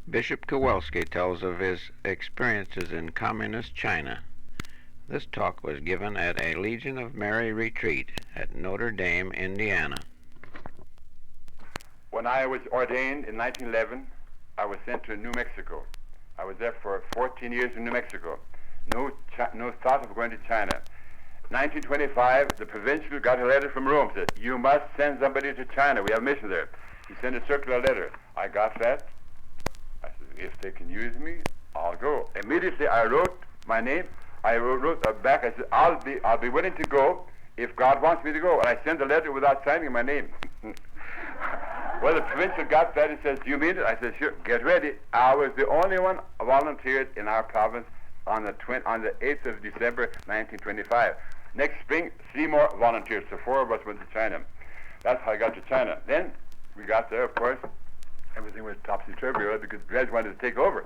Bishop Kowalski tells of his experiences in communist China. This talk was given at a Legion of Mary retreat at Notre Dame, Indiana. When I was ordained in 1911, I was sent to New Mexico. I was there for 14 years in New Mexico. No thought of going to China. 1925, the provincial got a letter from Rome, said, "You must send somebody to China. We have a mission there." He sent a circular letter. I got that. I said, if they can use me, I'll go. Immediately, I wrote my name. I wrote back. I said, I'll be willing to go if God wants me to go. And I sent a letter without signing my name. Well, the provincial got that and says, "Do you mean it?" I said, "Sure, get ready." I was the only one volunteered in our province on the 8th of December, 1925. Next spring, 3 more volunteers, so 4 of us went to China. That's how I got to China. Then we got there, of course, everything was topsy-turvy because the Reds wanted to take over.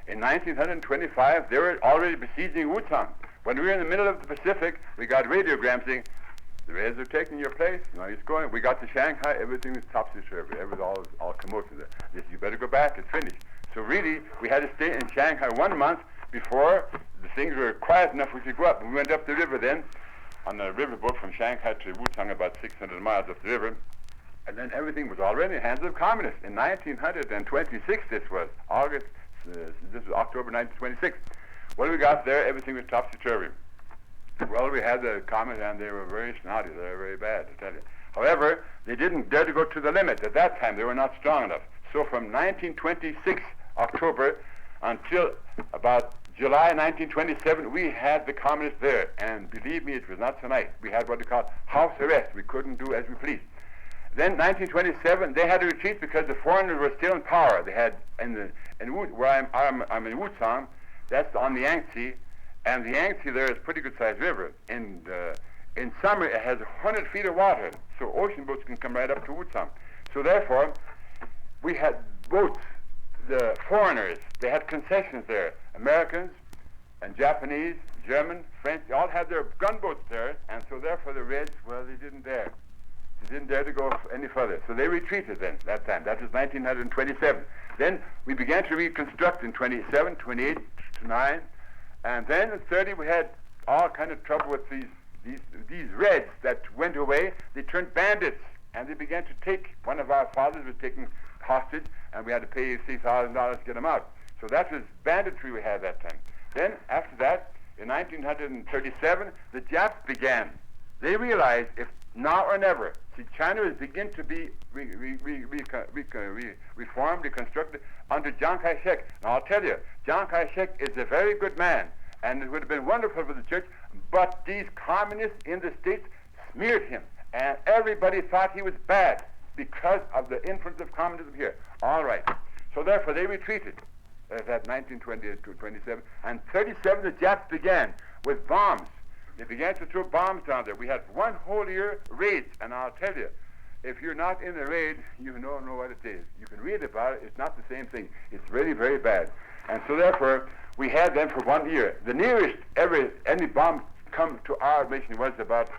In 1925, they were already besieging Wuchang. When we were in the middle of the Pacific, we got radiograms saying, "The Reds are taking your place." No, he's going. We got to Shanghai, everything was topsy-turvy. It was all commotion there. They said, "You better go back, it's finished." So really, we had to stay in Shanghai 1 month before the things were quiet enough we could go up. We went up the river then, on a riverboat from Shanghai to Wuchang, about 600 miles up the river. And then everything was already in the hands of communists. In 1926, this was October 1926. When we got there, everything was topsy-turvy. Well, we had the communists, and they were very snotty. They were very bad, I tell you. However, they didn't dare to go to the limit. At that time, they were not strong enough. So from 1926, October, until about July 1927, we had the communists there. And believe me, it was not so nice. We had what they call house arrest. We couldn't do as we pleased. Then 1927, they had to retreat because the foreigners were still in power. They had, where I'm in Wuchang, that's on the Yangtze, and the Yangtze there is a pretty good-sized river. And in summer, it has 100 feet of water, so ocean boats can come right up to Wuchang. So therefore, we had boats, the foreigners, they had concessions there. Americans and Japanese, German, French, they all had their gunboats there, and so therefore the Reds, well, they didn't dare. They didn't dare to go any further. So they retreated then, that time. That was 1927. Then we began to reconstruct in 27, 28, 29, and then in 30 we had all kind of trouble with these Reds that went away. They turned bandits, and they began to take, one of our fathers was taken hostage, and we had to pay $3,000 to get him out. So that was banditry we had that time. Then, after that, in 1937, the Japs began. They realized if now or never, see, China is beginning to be reformed, reconstructed under Chiang Kai-shek. Now, I'll tell you, Chiang Kai-shek is a very good man, and it would have been wonderful for the church, but these communists in the States smeared him, and everybody thought he was bad because of the influence of communism here. All right. So therefore, they retreated. That 1927, and 37, the Japs began with bombs. They began to throw bombs down there. We had 1 whole year raids, and I'll tell you, if you're not in the raid, you don't know what it is. You can read about it. It's not the same thing. It's really very bad. And so therefore, we had them for 1 year. The nearest any bomb come to our mission was about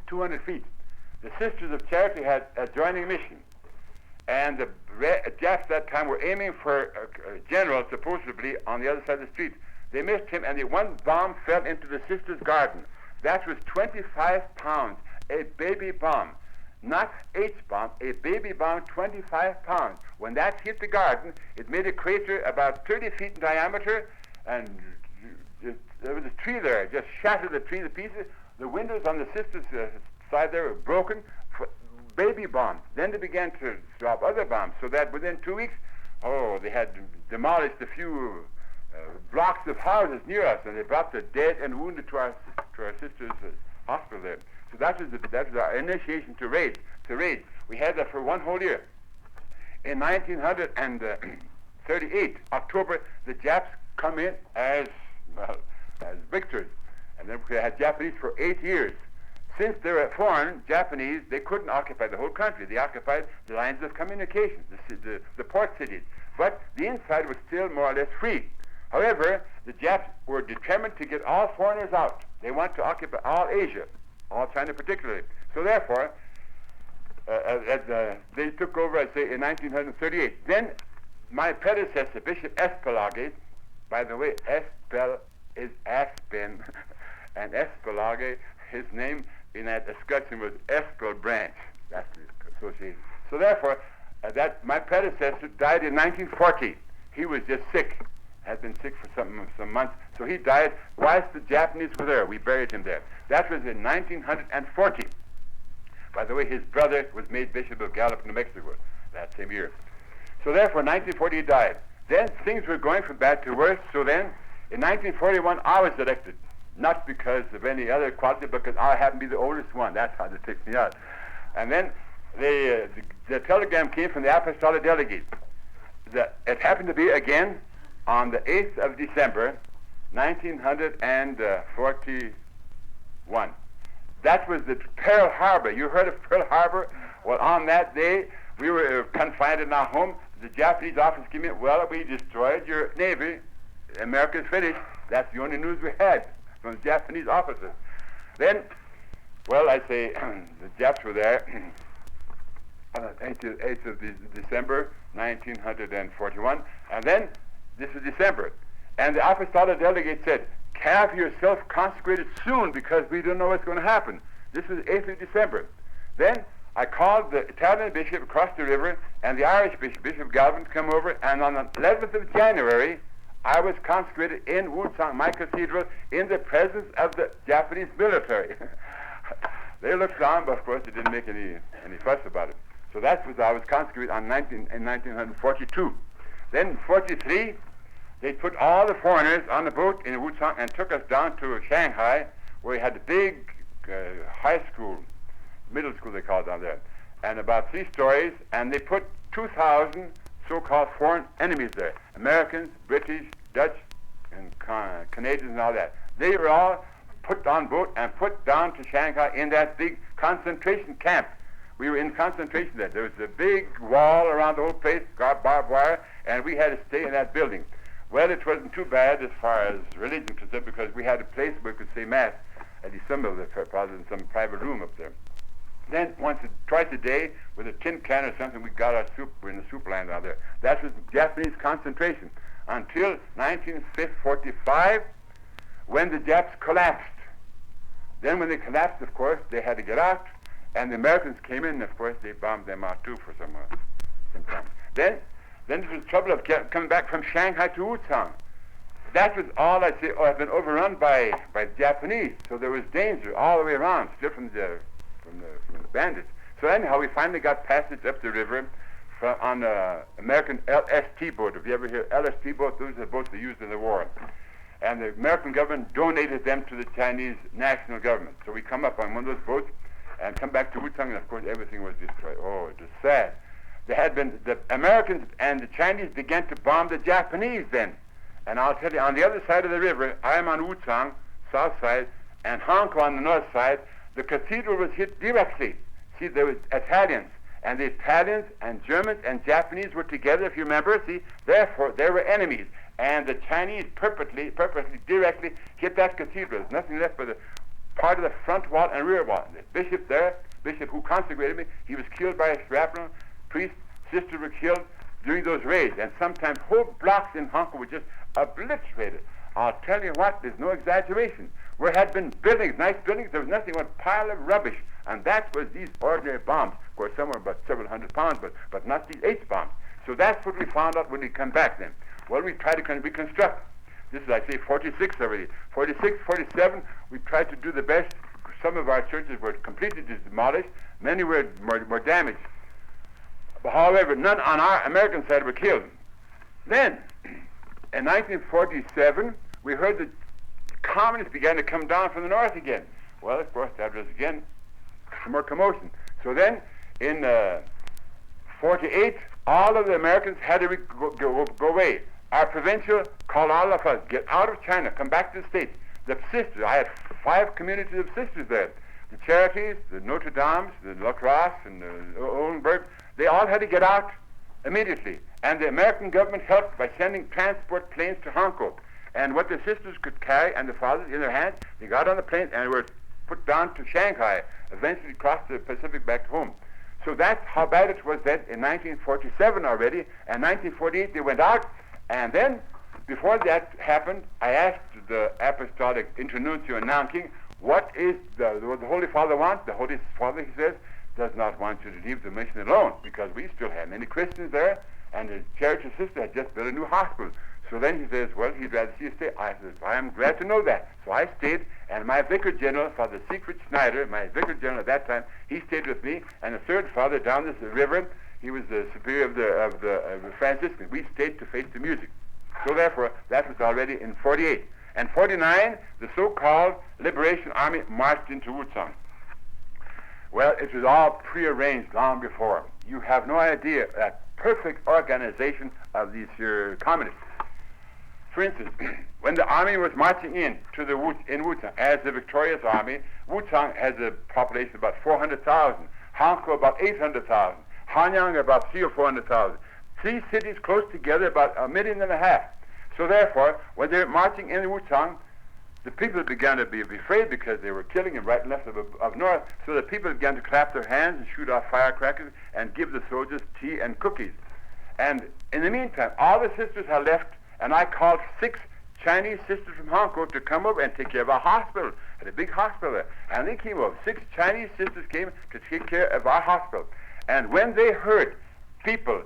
200 feet. The Sisters of Charity had a adjoining mission. And the Japs that time were aiming for a general, supposedly, on the other side of the street. They missed him, and the 1 bomb fell into the sister's garden. That was 25 pounds, a baby bomb. Not H-bomb, a baby bomb, 25 pounds. When that hit the garden, it made a crater about 30 feet in diameter, and there was a tree there, just shattered the tree to pieces. The windows on the sister's side there were broken. Baby bombs. Then they began to drop other bombs, so that within 2 weeks, they had demolished a few blocks of houses near us, and they brought the dead and wounded to our sister's hospital there. So that was our initiation to raids. We had that for 1 whole year. In 1938, October, the Japs come in as victors, and then we had Japanese for 8 years. Since they were foreign, Japanese, they couldn't occupy the whole country. They occupied the lines of communication, the port cities. But the inside was still more or less free. However, the Japs were determined to get all foreigners out. They want to occupy all Asia, all China particularly. So therefore, they took over, I'd say, in 1938. Then my predecessor, Bishop Espelage, by the way, Espel is Aspen, and Espelage, his name in that escutcheon was Espel Branch. That's the association. So therefore, that my predecessor died in 1940. He was just sick, had been sick for some months, so he died whilst the Japanese were there. We buried him there. That was in 1940. By the way, his brother was made Bishop of Gallup, New Mexico, that same year. So therefore, in 1940 he died. Then things were going from bad to worse, so then in 1941 I was elected. Not because of any other quality, because I happened to be the oldest one. That's how they picked me out. And then the telegram came from the apostolic delegate. It happened to be again on the 8th of December, 1941. That was the Pearl Harbor. You heard of Pearl Harbor? Well, on that day, we were confined in our home. The Japanese officer came in, well, we destroyed your Navy. America's finished. That's the only news we had from the Japanese officers. Then, well, I say, the Japs were there on the 8th of December, 1941. And then, this is December. And the apostolic delegate said, have yourself consecrated soon because we don't know what's going to happen. This was 8th of December. Then I called the Italian bishop across the river and the Irish bishop, Bishop Galvin, to come over, and on the 11th of January, I was consecrated in Wuchang, my cathedral, in the presence of the Japanese military. They looked on, but of course they didn't make any fuss about it. So that was, I was consecrated in 1942. Then in 43, they put all the foreigners on the boat in Wuchang and took us down to Shanghai, where we had a big high school, middle school they call it down there, and about 3 stories, and they put 2,000 so-called foreign enemies there, Americans, British, Dutch, and Canadians and all that. They were all put on boat and put down to Shanghai in that big concentration camp. We were in concentration there. There was a big wall around the whole place, barbed wire, and we had to stay in that building. Well, it wasn't too bad as far as religion concerned, because we had a place where we could say Mass, at least some of the fathers in some private room up there. Then twice a day, with a tin can or something, we got our soup. We're in the soup land out there. That was Japanese concentration until 1945, when the Japs collapsed. Then when they collapsed, of course, they had to get out, and the Americans came in, and of course, they bombed them out too for some time. Then it was trouble of coming back from Shanghai to Wuchang. That was all, I'd say, had been overrun by the Japanese, so there was danger all the way around, still from the bandits. So anyhow, we finally got passage up the river on an American LST boat. If you ever hear LST boat, those are the boats they used in the war. And the American government donated them to the Chinese national government. So we come up on one of those boats and come back to Wuchang, and of course everything was destroyed. Oh, it was sad. The Americans and the Chinese began to bomb the Japanese then. And I'll tell you, on the other side of the river, I am on Wuchang, south side, and Hong Kong on the north side, the cathedral was hit directly. See, there was Italians, and the Italians and Germans and Japanese were together, if you remember. See, therefore, they were enemies. And the Chinese purposely, directly hit that cathedral. There's nothing left but a part of the front wall and rear wall. The bishop there, bishop who consecrated me, he was killed by a shrapnel. Priests, sisters were killed during those raids. And sometimes whole blocks in Hong Kong were just obliterated. I'll tell you what, there's no exaggeration. Where had been buildings, nice buildings, there was nothing but a pile of rubbish. And that was these ordinary bombs. Of course, some were about several hundred pounds, but not these H bombs. So that's what we found out when we come back then. Well, we tried to reconstruct. This is, I say, 46 already. 46, 47, we tried to do the best. Some of our churches were completely demolished. Many were more damaged. But however, none on our American side were killed. Then, in 1947, we heard that communists began to come down from the north again. Well, of course, that was again some more commotion. So then, in 48, all of the Americans had to go away. Our provincial called all of us, get out of China, come back to the States. The sisters, I had 5 communities of sisters there. The Charities, the Notre Dame, the La Crosse, and the Oldenburg, they all had to get out immediately. And the American government helped by sending transport planes to Hong Kong. And what the sisters could carry and the fathers in their hands, they got on the plane and were put down to Shanghai, eventually crossed the Pacific back home. So that's how bad it was then in 1947 already, and 1948 they went out, and then before that happened, I asked the Apostolic Internuncio in Nanking, what is the Holy Father wants? The Holy Father, he says, does not want you to leave the mission alone, because we still have many Christians there, and the charity sister had just built a new hospital. So then he says, well, he'd rather see you stay. I said, I am glad to know that. So I stayed, and my Vicar General, Father Siegfried Schneider, my Vicar General at that time, he stayed with me, and the third father down this river, he was the superior of the Franciscans. We stayed to face the music. So therefore, that was already in 48. And 49, the so-called Liberation Army marched into Wuchang. Well, it was all prearranged long before. You have no idea that perfect organization of these communists. For instance, when the army was marching in Wuchang as the victorious army, Wuchang has a population of about 400,000, Hankou about 800,000, Hanyang about 300,000 or 400,000. 3 cities close together, about 1.5 million. So therefore, when they were marching in Wuchang, the people began to be afraid because they were killing them right and left of north. So the people began to clap their hands and shoot off firecrackers and give the soldiers tea and cookies. And in the meantime, all the sisters had left, and I called 6 Chinese sisters from Hong Kong to come over and take care of our hospital. Had a big hospital there. And they came over. 6 Chinese sisters came to take care of our hospital. And when they heard people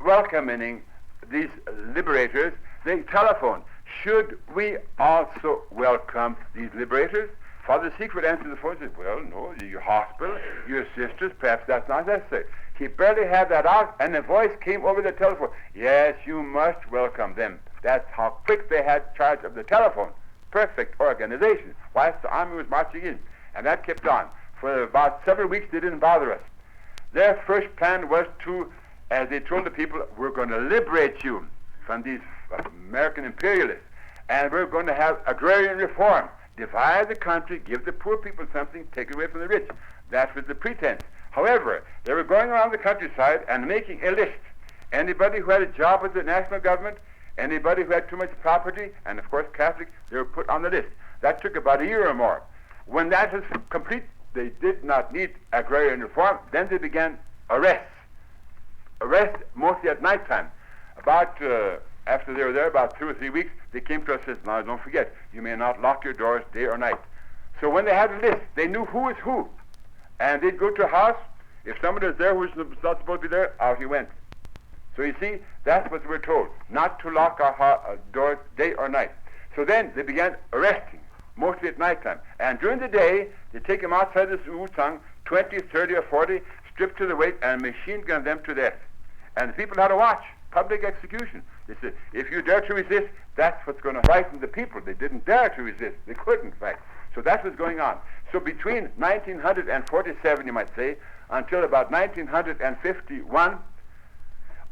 welcoming these liberators, they telephoned, should we also welcome these liberators? Father Siegfried answered the phone and said, well, no, your hospital, your sisters, perhaps that's not necessary. He barely had that out, and a voice came over the telephone. Yes, you must welcome them. That's how quick they had charge of the telephone. Perfect organization, whilst the army was marching in. And that kept on. For about several weeks, they didn't bother us. Their first plan was to, as they told the people, we're going to liberate you from these American imperialists, and we're going to have agrarian reform. Divide the country, give the poor people something, take it away from the rich. That was the pretense. However, they were going around the countryside and making a list. Anybody who had a job with the national government, anybody who had too much property, and of course Catholics, they were put on the list. That took about a year or more. When that was complete, they did not need agrarian reform. Then they began arrests. Arrests mostly at nighttime. About after they were there, about 2 or 3 weeks, they came to us and said, now don't forget, you may not lock your doors day or night. So when they had a list, they knew who was who. And they'd go to a house. If somebody was there who was not supposed to be there, out he went. So you see, that's what we were told, not to lock our doors day or night. So then they began arresting, mostly at nighttime. And during the day, they take them outside this Wuchang, 20, 30, or 40, stripped to the waist, and machine gun them to death. And the people had to watch. Public execution. They said, if you dare to resist, that's what's going to frighten the people. They didn't dare to resist. They couldn't, in fact. So that was going on. So between 1947, you might say, until about 1951,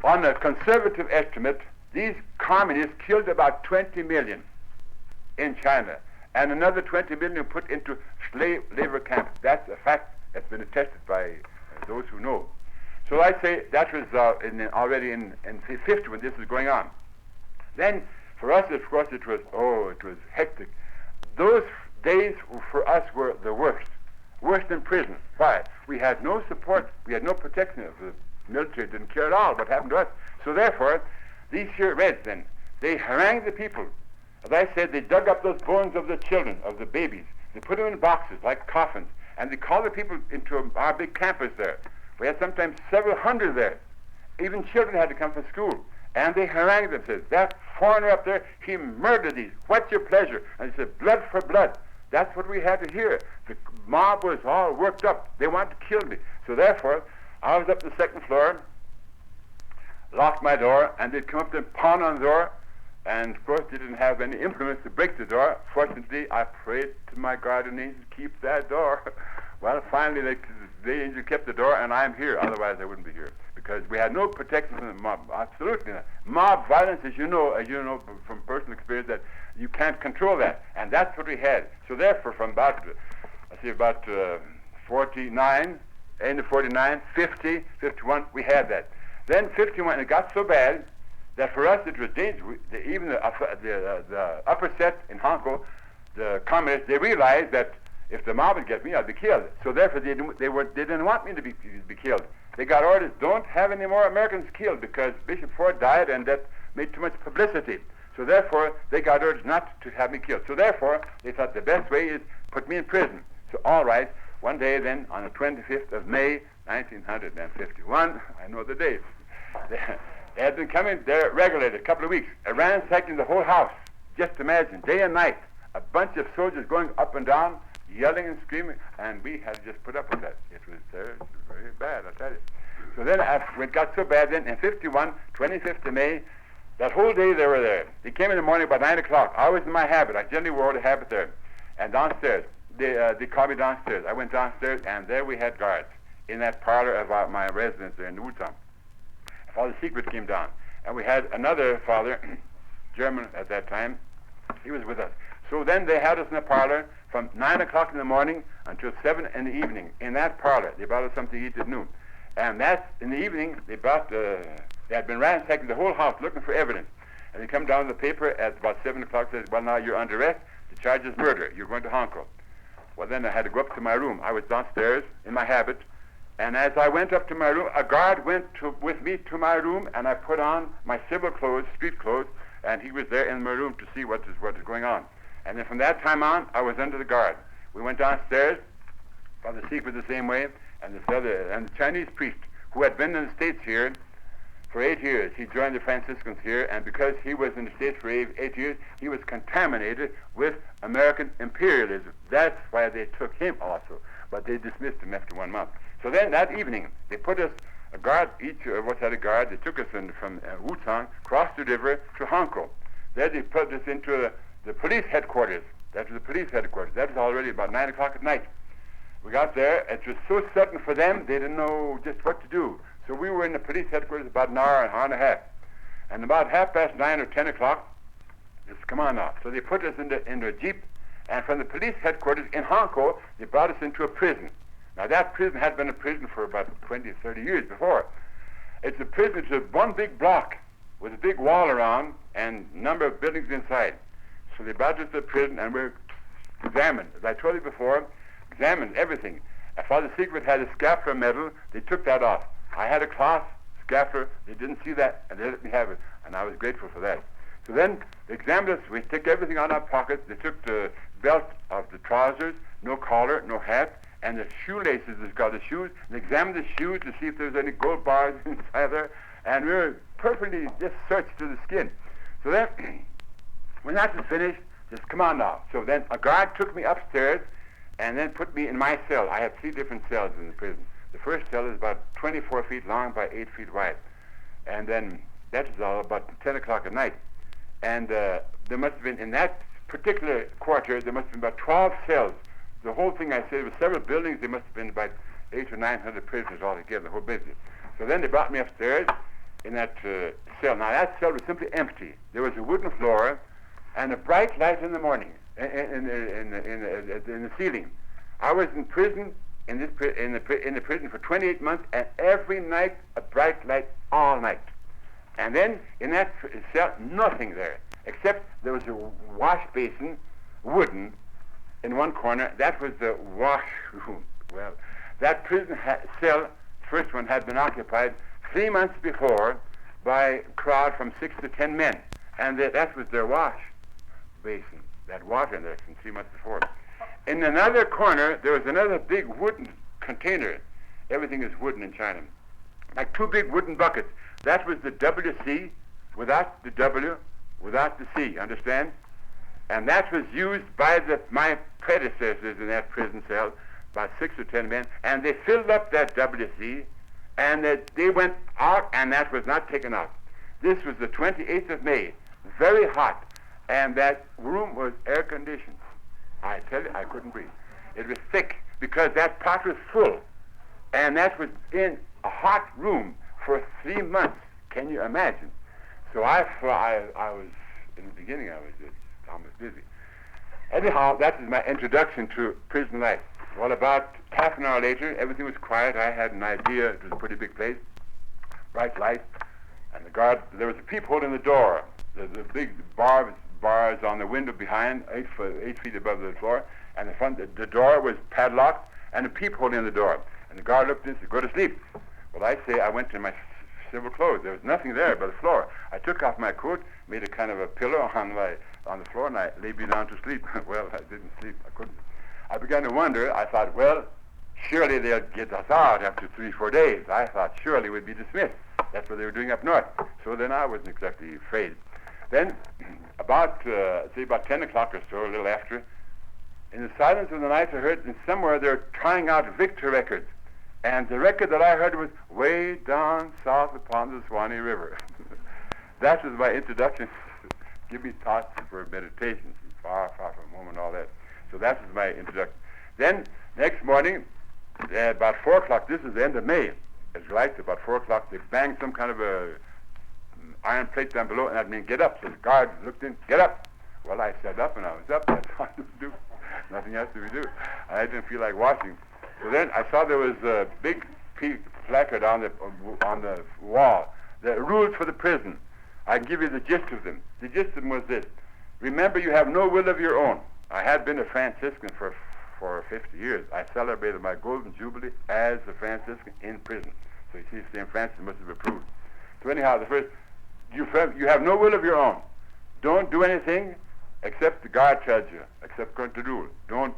on a conservative estimate, these communists killed about 20 million in China, and another 20 million put into slave labor camps. That's a fact that's been attested by those who know. So I say that was already in 50 when this was going on. Then for us, of course, it was hectic. Those days for us were the worst than prison. Why? We had no support, we had no protection. The military didn't care at all what happened to us. So therefore, these here Reds then, they harangued the people. As I said, they dug up those bones of the children, of the babies. They put them in boxes like coffins, and they called the people into our big campus there. We had sometimes several hundred there. Even children had to come from school. And they harangued them, said, that foreigner up there, he murdered these. What's your pleasure? And he said, blood for blood. That's what we had to hear. The mob was all worked up. They wanted to kill me. So therefore, I was up the 2nd floor, locked my door, and they'd come up and pound on the door. And of course, they didn't have any implements to break the door. Fortunately, I prayed to my guardian angel to keep that door. Well, finally, the angel kept the door, and I'm here. Otherwise, I wouldn't be here, because we had no protection from the mob. Absolutely not. Mob violence, as you know from personal experience, that you can't control that, and that's what we had. So therefore, from about 49, end of 49, 50, 51, we had that. Then 51, it got so bad that for us it was dangerous. Even the upper set in Hong Kong, the communists, they realized that if the mob would get me, I'd be killed. So therefore, they didn't want me to be killed. they got orders, don't have any more Americans killed because Bishop Ford died and that made too much publicity. So therefore, they got orders not to have me killed. So therefore, they thought the best way is put me in prison. So all right, one day then, on the 25th of May, 1951, I know the date, they had been coming there regularly a couple of weeks, ransacking the whole house. Just imagine, day and night, a bunch of soldiers going up and down, yelling and screaming, and we had to just put up with that. It was very bad, I tell you. So then when it got so bad, then in 51, 25th of May, that whole day they were there. They came in the morning about 9 o'clock. I was in my habit. I generally wore the habit there. And downstairs, they called me downstairs. I went downstairs, and there we had guards in that parlor of my residence there in Wuchang. Father Secret came down, and we had another father, German at that time. He was with us. So then they had us in the parlor from 9 o'clock in the morning until 7 in the evening. In that parlor, they brought us something to eat at noon. And that's in the evening, they had been ransacking the whole house looking for evidence. And they come down to the paper at about 7 o'clock and says, well, now you're under arrest. The charge is murder. You're going to Hong Kong. Well, then I had to go up to my room. I was downstairs in my habit. And as I went up to my room, a guard went with me to my room, and I put on my civil clothes, street clothes, and he was there in my room to see what is going on. And then from that time on, I was under the guard. We went downstairs, Father Secret the same way, and the Chinese priest who had been in the States here for 8 years. He joined the Franciscans here, and because he was in the States for 8 years, he was contaminated with American imperialism. That's why they took him also, but they dismissed him after 1 month. So then that evening, they put us, a guard, each of us had a guard. They took us from Wuchang, crossed the river to Hong Kong. There they put us into the police headquarters. That was the police headquarters. That was already about 9 o'clock at night. We got there. It was so sudden for them, they didn't know just what to do. So we were in the police headquarters about an hour and a half. And about 9:30 or 10 o'clock, just come on now. So they put us into a jeep, and from the police headquarters in Hong Kong, they brought us into a prison. Now that prison had been a prison for about 20, 30 years before. It's a prison, it's a one big block with a big wall around and a number of buildings inside. So they brought us to the prison and we were examined. As I told you before, examined everything. Father Secret had a scapular medal, they took that off. I had a cloth scapular, they didn't see that, and they let me have it, and I was grateful for that. So then they examined us, we took everything out of our pockets, they took the belt of the trousers, no collar, no hat, and the shoelaces, it's called the shoes, and examined the shoes to see if there was any gold bars inside there, and we were perfectly just searched to the skin. So then, when that was finished, just come on now. So then a guard took me upstairs and then put me in my cell. I have 3 different cells in the prison. The first cell is about 24 feet long by 8 feet wide. And then that is all about 10 o'clock at night. And there must have been, in that particular quarter, there must have been about 12 cells. The whole thing, I said, was several buildings. There must have been about 800 or 900 prisoners altogether, the whole business. So then they brought me upstairs in that cell. Now that cell was simply empty. There was a wooden floor and a bright light in the morning in the ceiling. I was in prison in the prison for 28 months, and every night a bright light all night. And then in that cell, nothing there except there was a wash basin, wooden, in one corner. That was the washroom. Well, that prison cell, first one, had been occupied 3 months before by a crowd from 6 to 10 men, and that was their wash basin. That water in there from 3 months before. In another corner, there was another big wooden container. Everything is wooden in China. Like 2 big wooden buckets. That was the WC, without the W, without the C, understand? And that was used by my predecessors in that prison cell, about 6 or 10 men, and they filled up that WC, and they went out, and that was not taken out. This was the 28th of May, very hot, and that room was air-conditioned. I tell you, I couldn't breathe. It was thick, because that pot was full, and that was in a hot room for 3 months. Can you imagine? So I was, in the beginning, I was almost dizzy. Anyhow, that is my introduction to prison life. Well, about half an hour later, everything was quiet. I had an idea. It was a pretty big place, bright light, and the guard, there was a peephole in the door. The big bars on the window behind, 8 feet above the floor, and the door was padlocked, and a peephole in the door. And the guard looked in and said, "Go to sleep." Well, I say I went to my civil clothes. There was nothing there but the floor. I took off my coat, made a kind of a pillow on the floor, and I laid me down to sleep. Well, I didn't sleep. I couldn't. I began to wonder. I thought, well, surely they'll get us out after 3-4 days. I thought surely we'd be dismissed. That's what they were doing up north. So then I wasn't exactly afraid. Then about 10 o'clock or so, a little after, in the silence of the night, I heard somewhere they're trying out Victor records. And the record that I heard was way down south upon the Swanee River. That was my introduction. Give me thoughts for meditation, far, far from home and all that. So that was my introduction. Then, next morning, about 4 o'clock, this is the end of May. It's light, about 4 o'clock, they banged some kind of a iron plate down below, and that meant get up. So the guard looked in, get up. Well, I sat up, and I was up. That's all I could do. Nothing else to do. I didn't feel like washing. So then I saw there was a big placard on the wall, the rules for the prison. I can give you the gist of them. The gist of them was this: remember, you have no will of your own. I had been a Franciscan for 50 years. I celebrated my golden jubilee as a Franciscan in prison. So you see, St. Francis must have approved. So anyhow, the first, you have no will of your own. Don't do anything except the guard tells you, except according to rule. Don't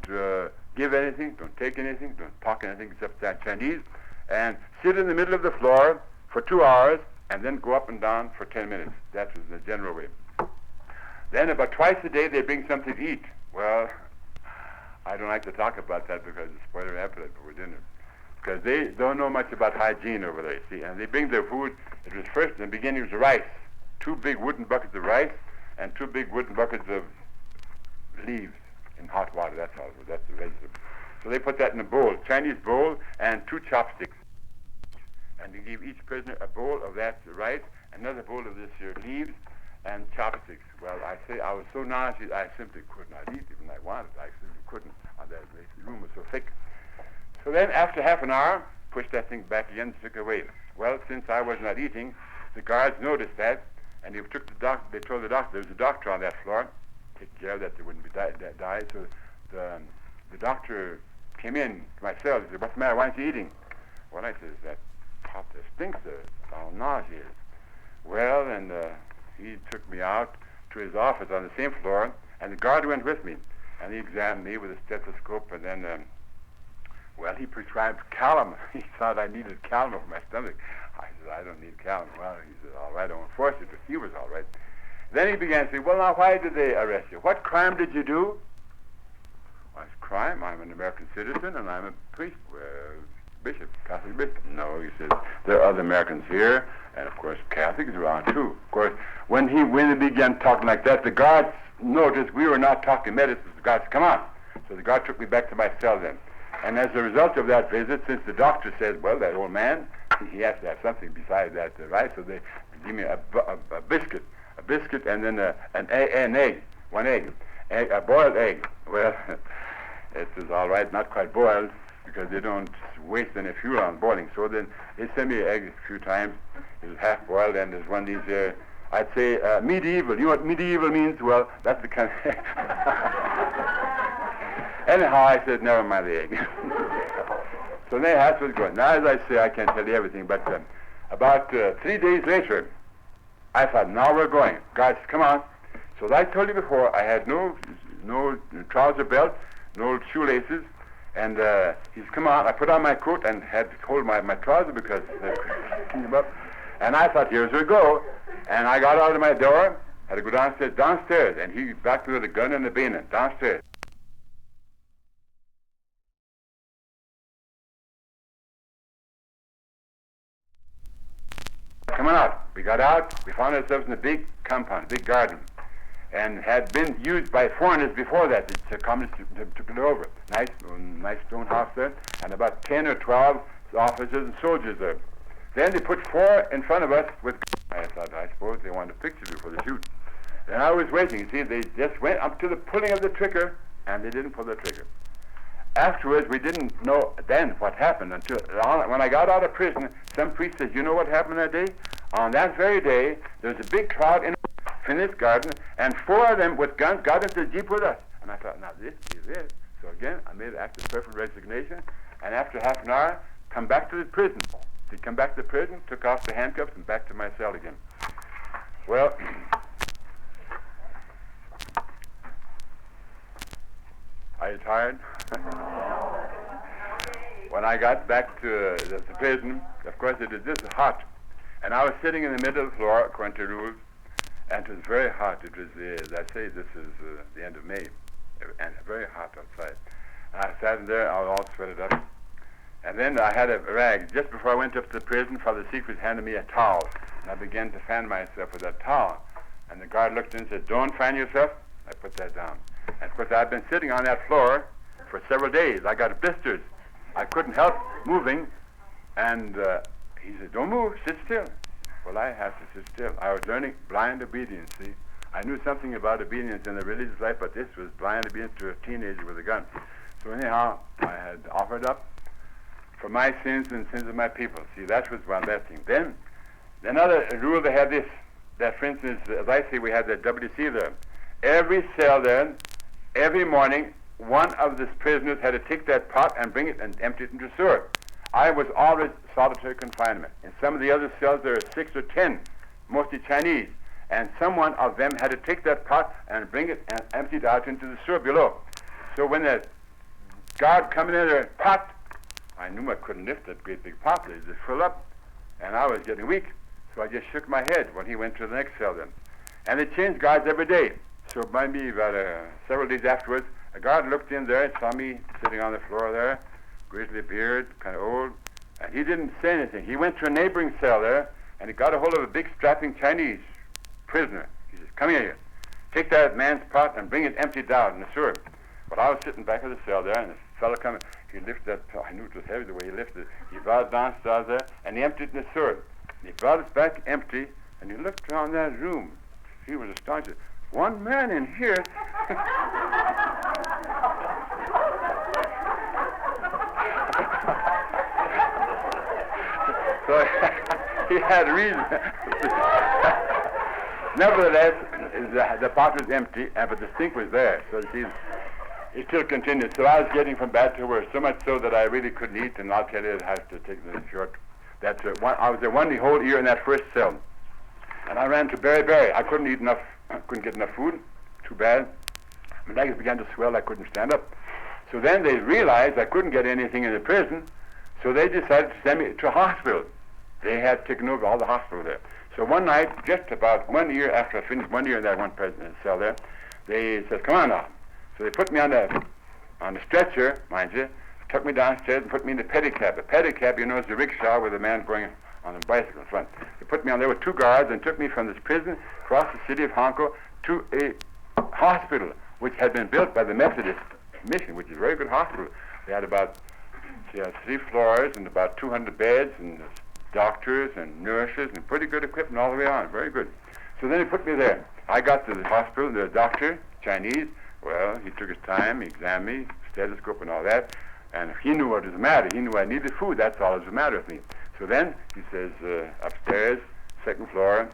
give anything, don't take anything, don't talk anything except that Chinese, and sit in the middle of the floor for 2 hours, and then go up and down for 10 minutes. That was the general way. Then about twice a day they bring something to eat. Well, I don't like to talk about that because it's spoil their appetite before dinner. Because they don't know much about hygiene over there, you see. And they bring their food. It was first, in the beginning, it was rice. 2 big wooden buckets of rice and 2 big wooden buckets of leaves in hot water. That's all. That's the vegetable. So they put that in a bowl, Chinese bowl, and 2 chopsticks. And they gave each prisoner a bowl of that rice, another bowl of this here leaves, and chopsticks. Well, I say I was so nauseous, I simply could not eat even I wanted. I simply couldn't. The room was so thick. So then, after half an hour, pushed that thing back again and took it away. Well, since I was not eating, the guards noticed that, and they took the doctor. They told the doctor there was a doctor on that floor, take care that they wouldn't be died. So the doctor came in to my cell. He said, "What's the matter? Why aren't you eating?" Well, I said, "That pot that stinks. How nauseous." Well, and he took me out to his office on the same floor, and the guard went with me, and he examined me with a stethoscope, and then, well, he prescribed Calumet. He thought I needed Calumet for my stomach. I said, "I don't need Calumet." Well, he said, "All right, I won't force it," but he was all right. Then he began to say, "Well, now, why did they arrest you? What crime did you do?" I said, "Crime? I'm an American citizen, and I'm a priest, bishop, Catholic bishop." "No," he said, "there are other Americans here, and of course Catholics around too." Of course, when he began talking like that, the guards noticed we were not talking medicine. The guards, "Come on." So the guard took me back to my cell then. And as a result of that visit, since the doctor said, "Well, that old man, he has to have something besides that rice," so they give me a biscuit, and then an egg, 1 egg, a boiled egg. Well, it was all right, not quite boiled, because they don't waste any fuel on boiling. So then they sent me an egg a few times. It was half boiled, and there's one of these, I'd say medieval. You know what medieval means? Well, that's the kind of... Anyhow, I said, never mind the egg. So then that's what's going. Now, as I say, I can't tell you everything, but about 3 days later, I thought, now we're going. Guys, come on. So as I told you before, I had no trouser belt, no shoelaces, and he said, "Come on." I put on my coat and had to hold my trouser because they came up. And I thought, here's we go. And I got out of my door, had to go downstairs, and he back with a gun and a bayonet, downstairs. Coming out. We got out. We found ourselves in a big compound, big garden, and had been used by foreigners before that. The communists took it over. Nice stone house there, and about 10 or 12 officers and soldiers there. Then they put 4 in front of us with guns. I thought, I suppose they wanted a picture before they shoot. And I was waiting. You see, they just went up to the pulling of the trigger, and they didn't pull the trigger. Afterwards, we didn't know then what happened until when I got out of prison, some priest says, "You know what happened that day? On that very day, there was a big crowd in this garden, and 4 of them with guns got into the jeep with us." And I thought, now this is it. So again, I made an act of perfect resignation, and after half an hour, come back to the prison. He come back to the prison, took off the handcuffs, and back to my cell again. Well, are you tired? When I got back to the prison, of course it was just hot. And I was sitting in the middle of the floor, according to rules, and it was very hot. It was, as I say, this is the end of May, and very hot outside. And I sat in there, I was all sweated up. And then I had a rag. Just before I went up to the prison, Father Secret handed me a towel, and I began to fan myself with that towel. And the guard looked in and said, "Don't fan yourself." I put that down. And of course, I'd been sitting on that floor for several days. I got blisters. I couldn't help moving. And he said, "Don't move, sit still." Well, I had to sit still. I was learning blind obedience, see. I knew something about obedience in the religious life, but this was blind obedience to a teenager with a gun. So anyhow, I had offered up for my sins and sins of my people. See, that was one bad thing. Then, another rule they had this, that for instance, as I say, we had the WC there. Every cell there, every morning, one of the prisoners had to take that pot and bring it and empty it into the sewer. I was always solitary confinement. In some of the other cells, there are 6 or 10, mostly Chinese, and someone of them had to take that pot and bring it and empty it out into the sewer below. So when the guard coming in there, pot, I knew I couldn't lift that great big pot. It just filled up, and I was getting weak. So I just shook my head when he went to the next cell then. And they changed guards every day. So maybe about several days afterwards, a guard looked in there and saw me sitting on the floor there, grizzly beard, kind of old, and he didn't say anything. He went to a neighboring cell there, and he got a hold of a big strapping Chinese prisoner. He says, "Come here, take that man's pot and bring it emptied down in the sewer." But I was sitting back of the cell there, and this fellow coming, he lifted that pot. I knew it was heavy the way he lifted it. He brought it downstairs there, and he emptied it in the sewer. And he brought it back empty, and he looked around that room. He was astonished. "One man in here." So he had reason. Nevertheless, the pot was empty, but the sink was there. So it still continued. So I was getting from bad to worse, so much so that I really couldn't eat, and I'll tell you, it has to take the short. I was there one whole year in that first cell, and I ran to berry. I couldn't eat enough. I couldn't get enough food. Too bad. My legs began to swell. I couldn't stand up. So then they realized I couldn't get anything in the prison, so they decided to send me to a hospital. They had taken over all the hospital there. So one night, just about 1 year after I finished 1 year in that one prison cell there, they said, "Come on now." So they put me on a stretcher, mind you, took me downstairs and put me in the pedicab. A pedicab, you know, is the rickshaw with a man going on a bicycle in front. They put me on there with 2 guards and took me from this prison across the city of Hong Kong to a hospital which had been built by the Methodist Mission, which is a very good hospital. They had about 3 floors and about 200 beds and doctors and nurses and pretty good equipment all the way on. Very good. So then they put me there. I got to the hospital, the doctor, Chinese, well, he took his time, he examined me, stethoscope and all that, and he knew what was the matter. He knew I needed food. That's all that was the matter with me. So then he says, upstairs, 2nd floor,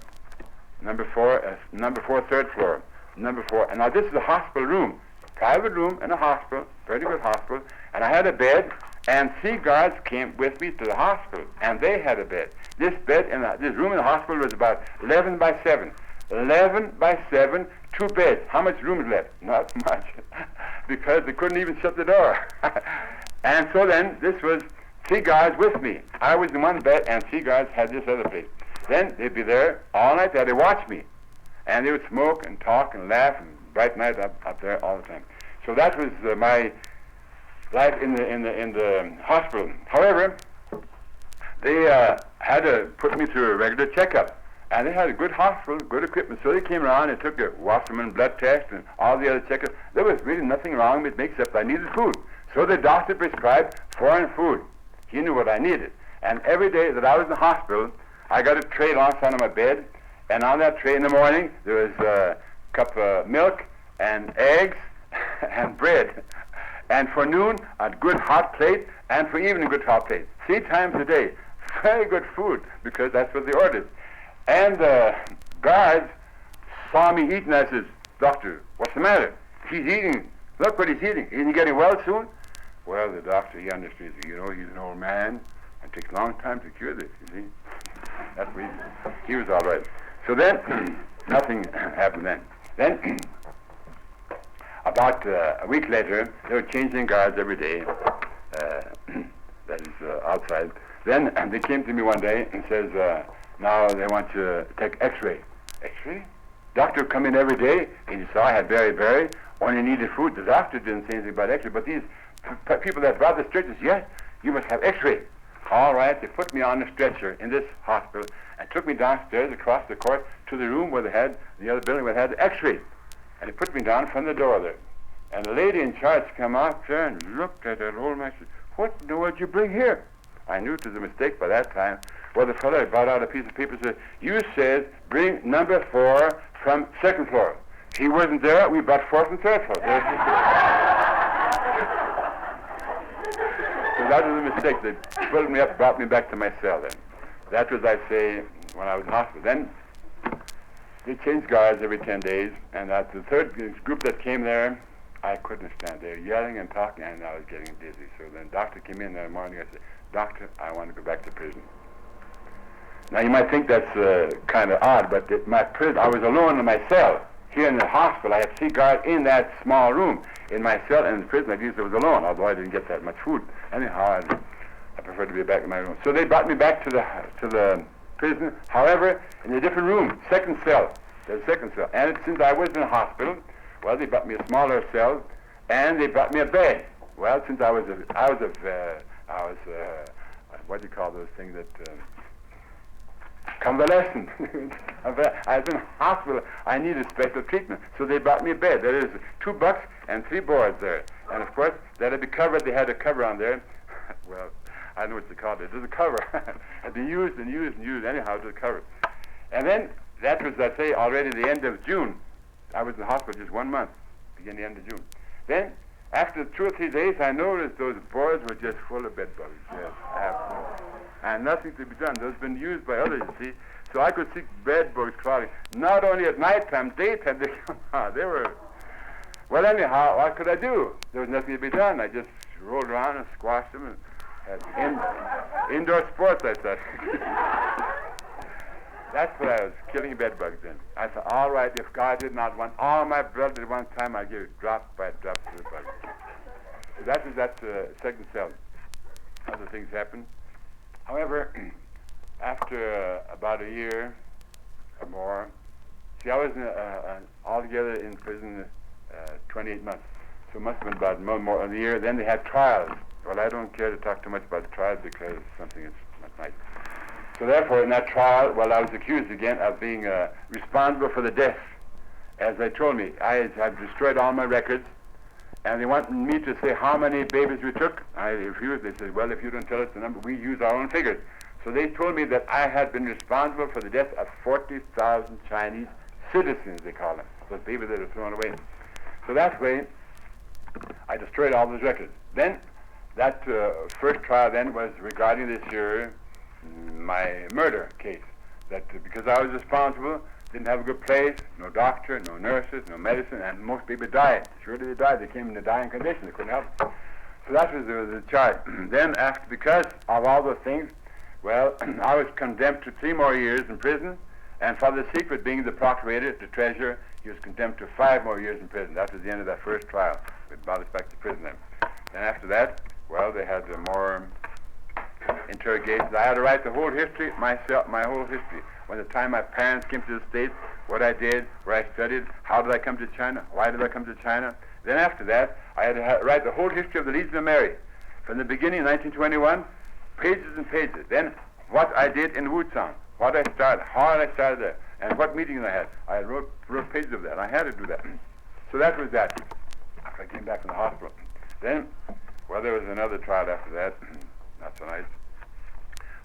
number 4, 3rd floor, number 4. And now this is a hospital room, private room in a hospital, very good hospital. And I had a bed, and 3 guards came with me to the hospital, and they had a bed. This bed in this room in the hospital was about 11 by 7. 11 by 7, 2 beds. How much room is left? Not much, because they couldn't even shut the door. And so then this was 3 guards with me. I was in one bed, and 3 guards had this other place. Then they'd be there all night. They had to watch me, and they would smoke and talk and laugh and bright night up there all the time. So that was my life in the hospital. However, they had to put me through a regular checkup. And they had a good hospital, good equipment. So they came around and took a Wasserman blood test and all the other checkups. There was really nothing wrong with me except I needed food. So the doctor prescribed foreign food. He knew what I needed. And every day that I was in the hospital, I got a tray alongside of my bed. And on that tray in the morning, there was a cup of milk and eggs and bread. And for noon, a good hot plate, and for evening, a good hot plate. 3 times a day. Very good food, because that's what they ordered. And the guards saw me eating. I says, "Doctor, what's the matter? He's eating. Look what he's eating. Isn't he getting well soon?" Well, the doctor, he understood. You know, he's an old man. It takes a long time to cure this, you see. That's what he was all right. So then, nothing happened then. Then, about a week later, they were changing guards every day, that is outside. Then they came to me one day and says, now they want to take x-ray. X-ray? Doctor come in every day, and he saw I had beriberi, only needed food. The doctor didn't say anything about x-ray, but these people that brought the stretchers, yes, you must have x-ray. All right, they put me on a stretcher in this hospital and took me downstairs across the court to the room where they had, the other building where they had the x-ray. And they put me down in front of the door there. And the lady in charge came out there and looked at that old man and said, what in the world did you bring here? I knew it was a mistake by that time. Well, the fellow brought out a piece of paper and said, you said bring number 4 from 2nd floor. He wasn't there, we brought 4 from 3rd floor. So that was a mistake. They pulled me up, brought me back to my cell then. That was, I say, when I was in hospital. Then they changed guards every 10 days, and at the third group that came there, I couldn't stand there, yelling and talking, and I was getting dizzy. So then the doctor came in that morning. I said, Doctor, I want to go back to prison. Now, you might think that's kind of odd, but my prison, I was alone in my cell. Here in the hospital, I had 3 guards in that small room. In my cell and in the prison, I was alone, although I didn't get that much food. Anyhow, I preferred to be back in my room. So they brought me back to the prison, however, in a different room, 2nd cell. The 2nd cell. And since I was in a hospital, well, they brought me a smaller cell, and they brought me a bed. Well, since I was what do you call those things that, convalescent. I was in a hospital. I needed special treatment. So they brought me a bed. There is 2 bucks and 3 boards there. And of course, that had to be covered. They had a cover on there. Well, I don't know what you call it. There's a cover. Had been used and used and used anyhow to cover. And then, that was, I say, already the end of June. I was in the hospital just 1 month, beginning the end of June. Then, after 2 or 3 days, I noticed those boards were just full of bed bugs. Yes, absolutely. And nothing to be done. Those have been used by others, you see. So I could see bed bugs crawling. Not only at nighttime, daytime, they come out. They were... Well, anyhow, what could I do? There was nothing to be done. I just rolled around and squashed them and had indoor sports, I said. That's what I was, killing bed bugs in. I said, all right, if God did not want all my blood at one time, I'd give it drop by drop to the bug. So that was that 2nd cell. Other things happened. However, after about a year or more, see, I was altogether in prison 28 months. So it must have been about more than a year. Then they had trials. Well, I don't care to talk too much about the trials because it's something that's not nice. So therefore, in that trial, well, I was accused again of being responsible for the deaths. As they told me, I had destroyed all my records, and they wanted me to say how many babies we took. I refused. They said, well, if you don't tell us the number, we use our own figures. So they told me that I had been responsible for the death of 40,000 Chinese citizens, they call them, those babies that are thrown away. So that way, I destroyed all those records. Then, that first trial then was regarding this year, my murder case, that because I was responsible, didn't have a good place, no doctor, no nurses, no medicine, and most people died. Surely they died. They came in a dying condition. They couldn't help. So that was the charge. Then after, because of all those things, well, I was condemned to 3 more years in prison, and Father Secret, being the procurator, the treasurer, he was condemned to 5 more years in prison. That was the end of that first trial. They brought us back to prison then. And after that, well, they had more interrogations. I had to write the whole history myself, my whole history. When the time my parents came to the States, what I did, where I studied, how did I come to China, why did I come to China. Then after that, I had to write the whole history of the Legion of Mary. From the beginning, 1921, pages and pages. Then what I did in Wuchang, what I started, how I started there, and what meetings I had. I wrote pages of that. I had to do that. So that was that. After I came back from the hospital. Then, well, there was another trial after that. Not so nice.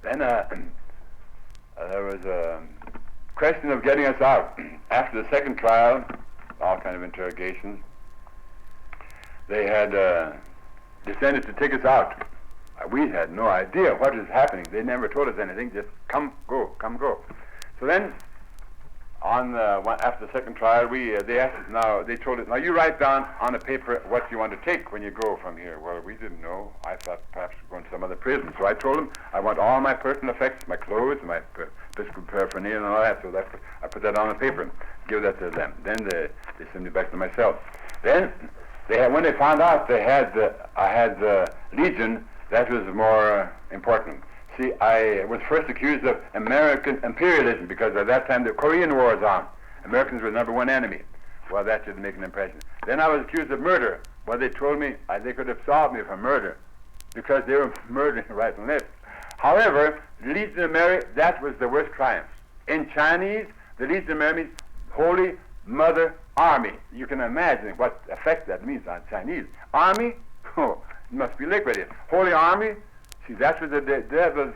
Then there was a question of getting us out. After the second trial, all kind of interrogations, they had decided to take us out. We had no idea what was happening. They never told us anything, just come, go, come, go. So then, after the second trial, they asked us now. They told us, now you write down on a paper what you want to take when you go from here. Well, we didn't know. I thought perhaps we're going to some other prison. So I told them I want all my personal effects, my clothes, my episcopal paraphernalia, and all that. So I put that on a paper and give that to them. Then they sent me back to myself. Then when they found out I had the Legion, that was more important. See, I was first accused of American imperialism because at that time the Korean War was on. Americans were the number one enemy. Well, that didn't make an impression. Then I was accused of murder. Well, they told me they could have solved me for murder because they were murdering right and left. However, the Legion of Mary, that was the worst triumph. In Chinese, the Legion of Mary means Holy Mother Army. You can imagine what effect that means on Chinese. Army, it must be liquidated. Holy Army, see, that's what that was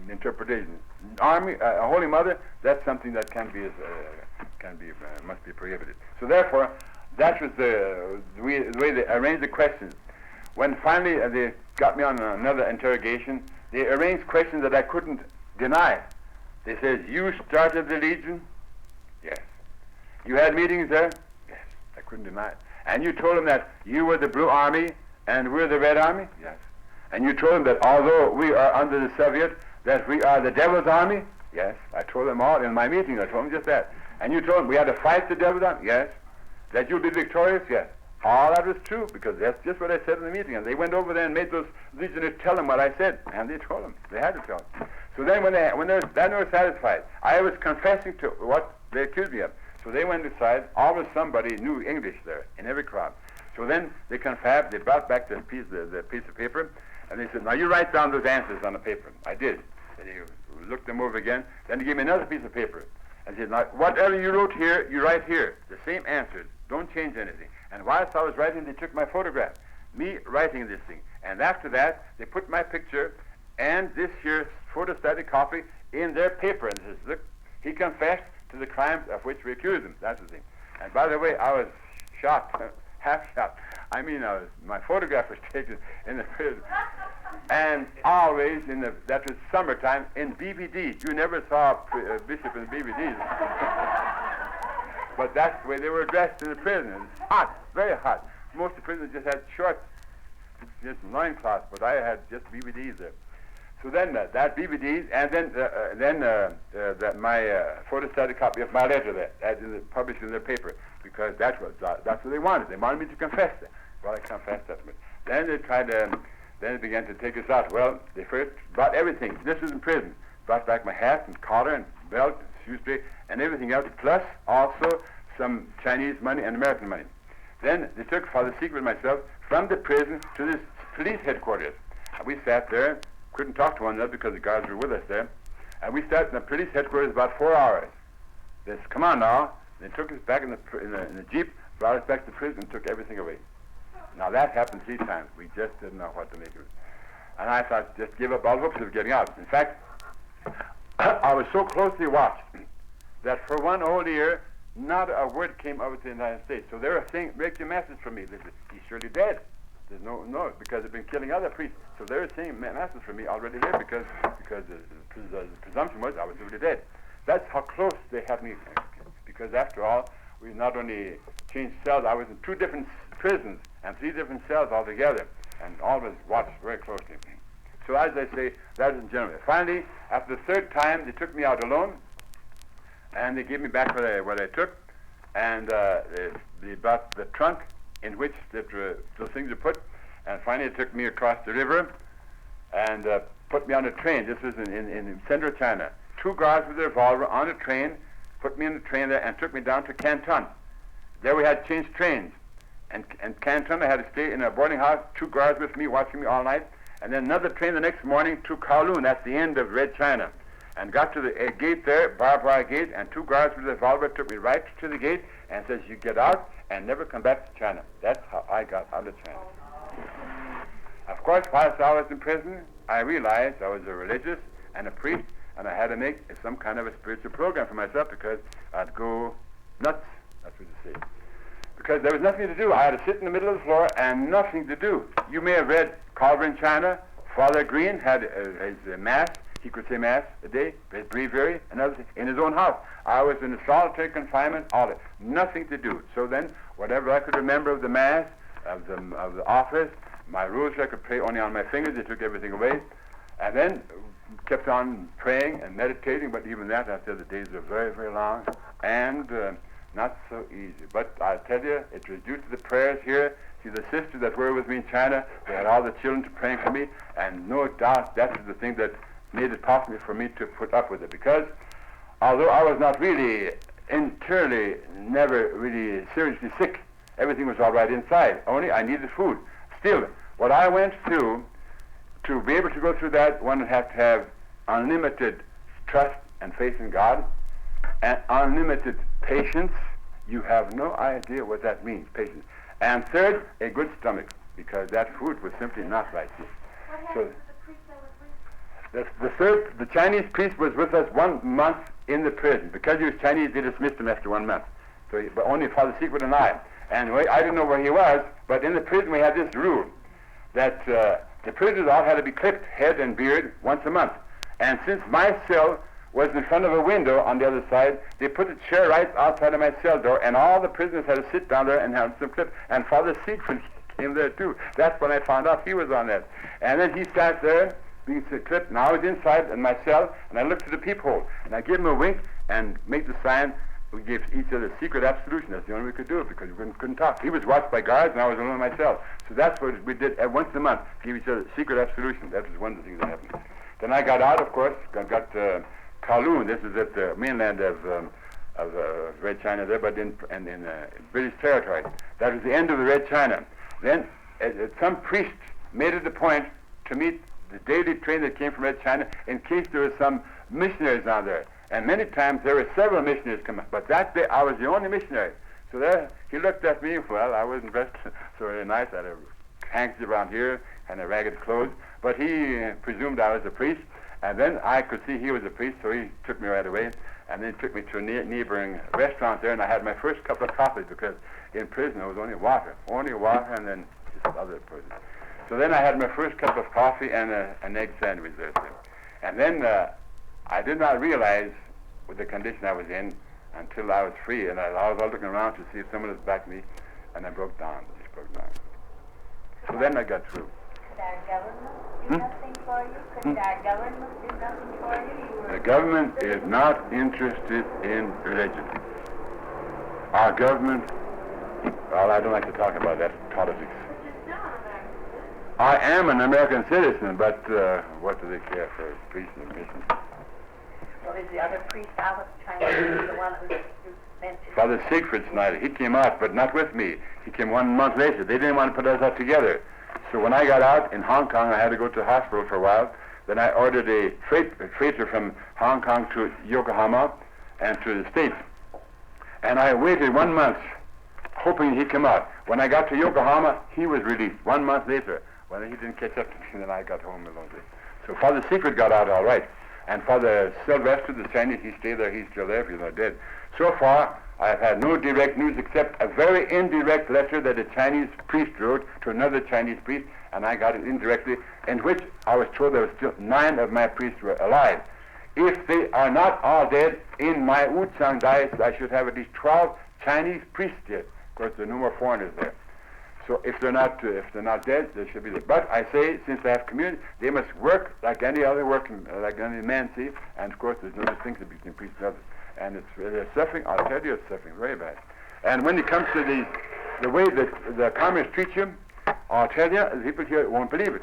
interpretation. Army, Holy Mother, that's something that must be prohibited. So therefore, that was the way they arranged the questions. When finally they got me on another interrogation, they arranged questions that I couldn't deny. They said, "You started the Legion?" Yes. "You had meetings there?" Yes. I couldn't deny it. "And you told them that you were the Blue Army and we're the Red Army?" Yes. "And you told them that although we are under the Soviet, that we are the Devil's Army?" Yes. I told them all in my meeting. I told them just that. "And you told them we had to fight the Devil's Army?" Yes. "That you'll be victorious?" Yes. All that was true, because that's just what I said in the meeting. And they went over there and made those legionnaires tell them what I said, and they told them. They had to tell them. So then when they were satisfied, I was confessing to what they accused me of. So they went aside. Always somebody knew English there in every crowd. So then they confessed. They brought back the piece of paper, and they said, "Now you write down those answers on the paper." I did. And they looked them over again. Then they gave me another piece of paper and said, "Now whatever you wrote here, you write here. The same answers. Don't change anything." And whilst I was writing, they took my photograph, me writing this thing. And after that, they put my picture and this here photostatic copy in their paper. And says, "Look, he confessed to the crimes of which we accused him." That's the thing. And by the way, I was shot, half shot. I mean, my photograph was taken in the prison. And always, that was summertime, in BVDs. You never saw a bishop in BVDs. But that's the way they were dressed in the prison. It was hot, very hot. Most of the prisoners just had shorts, just loincloths, but I had just BVDs there. So then that BVDs, and then my photostatic copy of my letter there, published in their paper, because that's what they wanted. They wanted me to confess that. Well, I confessed that. Then they tried to, then they began to take us out. Well, they first brought everything. This was in prison. Brought back my hat and collar and belt, shoestring, and everything else, plus also some Chinese money and American money. Then they took Father Secret and myself from the prison to this police headquarters. And we sat there, couldn't talk to one another because the guards were with us there. And we sat in the police headquarters about 4 hours. They said, "Come on now." They took us back in the jeep, brought us back to prison, and took everything away. Now that happened 3 times. We just didn't know what to make of it. And I thought, just give up all hopes of getting out. In fact, I was so closely watched that for 1 whole year, not a word came out of the United States. So they were saying, "Make your message from me." They said, "He's surely dead." There's no, because they've been killing other priests. So they were saying, "Message from me already dead," because the presumption was I was already dead. That's how close they had me, because after all, we not only changed cells, I was in 2 different prisons and 3 different cells altogether, and always watched very closely. So as I say, that is in general. Finally, after the 3rd time, they took me out alone, and they gave me back what I took, and they brought the trunk in which those things were put, and finally they took me across the river and put me on a train. This was in central China. 2 guards with a revolver on a train, put me in the train there, and took me down to Canton. There we had changed trains. And Canton, I had to stay in a boarding house, 2 guards with me, watching me all night, and then another train the next morning to Kowloon, that's the end of Red China. And got to the gate there, barbed wire gate, and 2 guards with a revolver took me right to the gate and says, "You get out and never come back to China." That's how I got out of China. Of course, whilst I was in prison, I realized I was a religious and a priest, and I had to make some kind of a spiritual program for myself, because I'd go nuts, that's what you say. Because there was nothing to do. I had to sit in the middle of the floor and nothing to do. You may have read Culver in China. Father Green had his mass He could say Mass a day, his breviary, and everything, in his own house. I was in solitary confinement, all that. Nothing to do. So then, whatever I could remember of the Mass, of the office, my rosary I could pray only on my fingers. They took everything away. And then kept on praying and meditating, but even that, I said, the days are very, very long and not so easy. But I tell you, it was due to the prayers here. See, the sisters that were with me in China, they had all the children to praying for me, and no doubt that is the thing that made it possible for me to put up with it. Because although I was not really internally, never really seriously sick, everything was all right inside, only I needed food. Still, what I went through, to be able to go through that, one would have to have unlimited trust and faith in God, and unlimited patience. You have no idea what that means, patience. And third, a good stomach, because that food was simply not right. What happened to the priest that was with you? The Chinese priest was with us 1 month in the prison. Because he was Chinese, they dismissed him after 1 month. So, but only Father Secret and I. And I didn't know where he was, but in the prison we had this rule that the prisoners all had to be clipped, head and beard, once a month. And since my cell was in front of a window on the other side, they put a chair right outside of my cell door, and all the prisoners had to sit down there and have them clipped. And Father Siegfried came there too. That's when I found out he was on that. And then he sat there being clipped, and I was inside in my cell, and I looked at the peephole, and I gave him a wink and made the sign. We gave each other secret absolution. That's the only way we could do it, because we couldn't talk. He was watched by guards, and I was alone in my cell. So that's what we did once a month, give each other secret absolution. That was one of the things that happened. Then I got out, of course, got Calumet. This is at the mainland of Red China there, but in British territory. That was the end of the Red China. Then some priest made it a point to meet the daily train that came from Red China in case there were some missionaries on there. And many times there were several missionaries coming, but that day I was the only missionary. So there he looked at me. Well, I wasn't dressed so very nice. I had a handkerchief around here and a ragged clothes, but he presumed I was a priest. And then I could see he was a priest, so he took me right away, and then took me to a neighboring restaurant there, and I had my first cup of coffee, because in prison there was only water, and then just other poison. So then I had my first cup of coffee and an egg sandwich there. And then I did not realize with the condition I was in until I was free, and I was all looking around to see if someone was back me, and I broke down, just broke down. So then I got through. Could our government do nothing for you? Could our government do nothing for you? The government is not interested in religion. Our government, well, I don't like to talk about that, politics. But you're still an American citizen. I am an American citizen, but what do they care for priests and missions? Well, is the other priest out of China the one who mentioned? Father Siegfried Snyder, he came out, but not with me. He came 1 month later. They didn't want to put us out together. So when I got out in Hong Kong, I had to go to the hospital for a while. Then I ordered a freighter from Hong Kong to Yokohama and to the States. And I waited 1 month, hoping he'd come out. When I got to Yokohama, he was released 1 month later. Well, he didn't catch up to me, then I got home alone. So Father Siegfried got out all right. And Father Sylvester, the Chinese, he stayed there. He's still there, he's not dead. So far, I've had no direct news except a very indirect letter that a Chinese priest wrote to another Chinese priest, and I got it indirectly, in which I was told there were still 9 of my priests were alive. If they are not all dead, in my Wuchang diocese, I should have at least 12 Chinese priests dead. Of course, there are no more foreigners there. So if they're not dead, they should be there. But I say, since I have community, they must work like any other working, like any man, see. And of course, there's no distinction between priests and others. And they're suffering. I'll tell you, it's suffering very bad. And when it comes to the way that the communists treat you, I'll tell you, the people here won't believe it.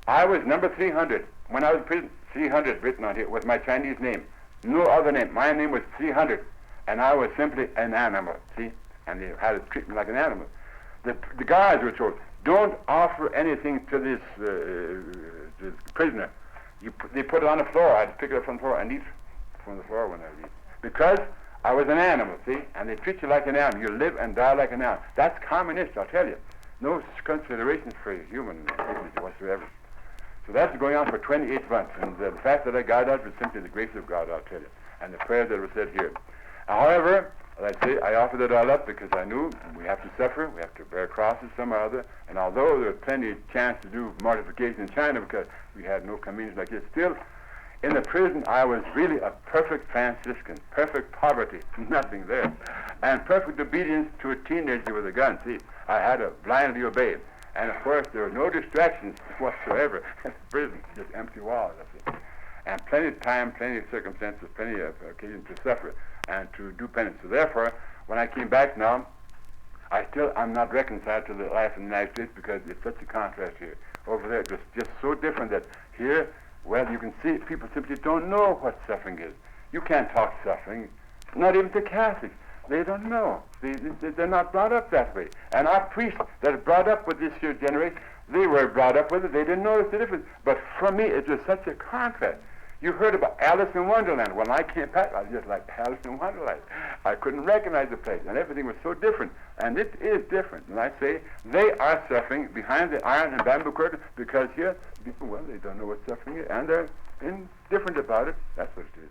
I was number 300 when I was in prison. 300 written on here with my Chinese name, no other name. My name was 300, and I was simply an animal. See, and they had to treat me like an animal. The guards were told, don't offer anything to this prisoner. They put it on the floor. I had to pick it up from the floor and eat from the floor when I eat. Because I was an animal, see? And they treat you like an animal. You live and die like an animal. That's communist, I'll tell you. No considerations for human dignity whatsoever. So that's going on for 28 months. And the fact that I got out was simply the grace of God, I'll tell you. And the prayers that were said here. However, as I say, I offered it all up because I knew we have to suffer, we have to bear crosses some or other, and although there was plenty of chance to do mortification in China because we had no community like this, still, In the prison, I was really a perfect Franciscan, perfect poverty, nothing there, and perfect obedience to a teenager with a gun. See, I had to blindly obey. And of course, there were no distractions whatsoever in prison, just empty walls. And plenty of time, plenty of circumstances, plenty of occasion to suffer and to do penance. So therefore, when I came back now, I'm not reconciled to the life in the United States because it's such a contrast here. Over there, it's just so different that here, well, you can see people simply don't know what suffering is. You can't talk suffering, not even to Catholics. They don't know. They're not brought up that way. And our priests that are brought up with this here generation, they were brought up with it. They didn't notice the difference. But for me, it was such a contrast. You heard about Alice in Wonderland. When I came back, I was just like Alice in Wonderland. I couldn't recognize the place, and everything was so different. And it is different. And I say they are suffering behind the iron and bamboo curtain because here, people, well, they don't know what suffering is, and they're indifferent about it. That's what it is.